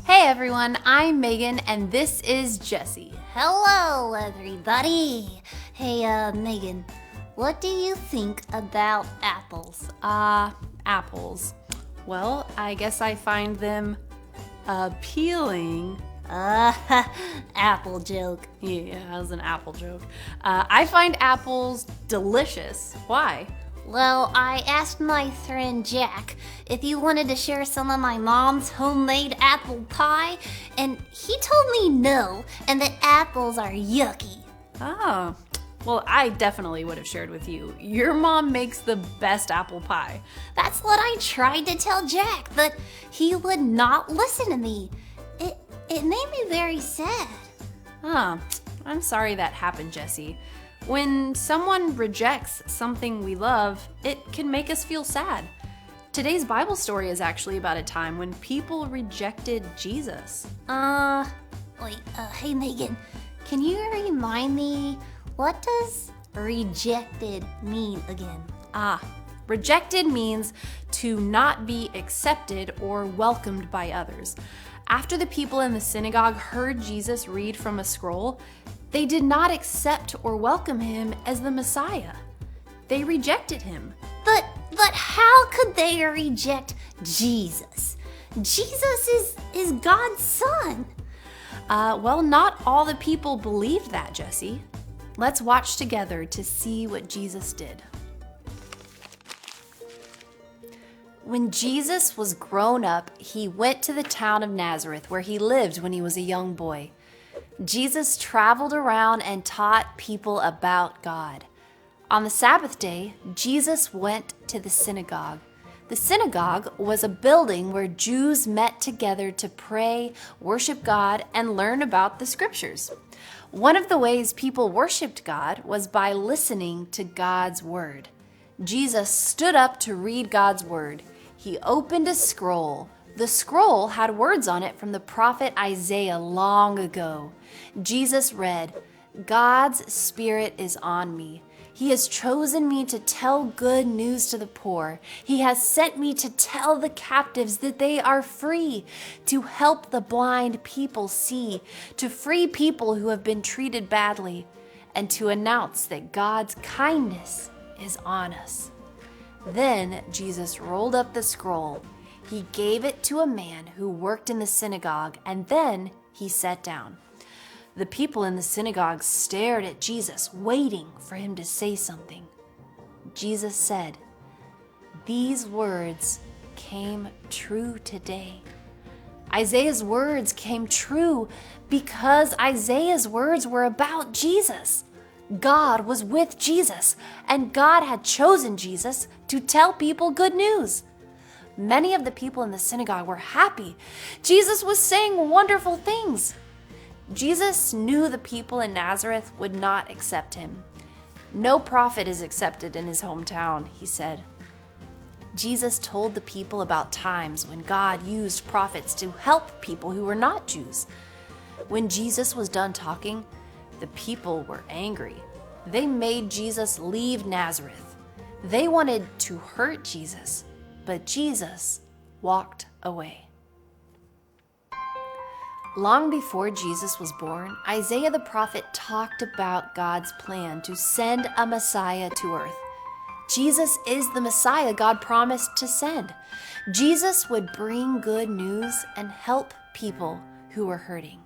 Hey everyone, I'm Megan and this is Jessie. Hello, everybody. Hey, Megan, what do you think about apples? Apples. Well, I guess I find them appealing. Apple joke. Yeah, that was an apple joke. I find apples delicious. Why? Well, I asked my friend Jack if you wanted to share some of my mom's homemade apple pie, and he told me no, and that apples are yucky. Oh, well, I definitely would have shared with you. Your mom makes the best apple pie. That's what I tried to tell Jack, but he would not listen to me. It made me very sad. I'm sorry that happened, Jessie. When someone rejects something we love, it can make us feel sad. Today's Bible story is actually about a time when people rejected Jesus. Hey Megan, can you remind me, what does rejected mean again? Rejected means to not be accepted or welcomed by others. After the people in the synagogue heard Jesus read from a scroll, they did not accept or welcome him as the Messiah. They rejected him. But how could they reject Jesus? Jesus is God's son. Well, not all the people believed that, Jessie. Let's watch together to see what Jesus did. When Jesus was grown up, he went to the town of Nazareth, where he lived when he was a young boy. Jesus traveled around and taught people about God. On the Sabbath day, Jesus went to the synagogue. The synagogue was a building where Jews met together to pray, worship God, and learn about the scriptures. One of the ways people worshiped God was by listening to God's word. Jesus stood up to read God's word. He opened a scroll. The scroll had words on it from the prophet Isaiah long ago. Jesus read, "God's Spirit is on me. He has chosen me to tell good news to the poor. He has sent me to tell the captives that they are free, to help the blind people see, to free people who have been treated badly, and to announce that God's kindness is on us." Then Jesus rolled up the scroll. He gave it to a man who worked in the synagogue, and then he sat down. The people in the synagogue stared at Jesus, waiting for him to say something. Jesus said, "These words came true today." Isaiah's words came true because Isaiah's words were about Jesus. God was with Jesus, and God had chosen Jesus to tell people good news. Many of the people in the synagogue were happy. Jesus was saying wonderful things. Jesus knew the people in Nazareth would not accept him. "No prophet is accepted in his hometown," he said. Jesus told the people about times when God used prophets to help people who were not Jews. When Jesus was done talking, the people were angry. They made Jesus leave Nazareth. They wanted to hurt Jesus, but Jesus walked away. Long before Jesus was born, Isaiah the prophet talked about God's plan to send a Messiah to earth. Jesus is the Messiah God promised to send. Jesus would bring good news and help people who were hurting.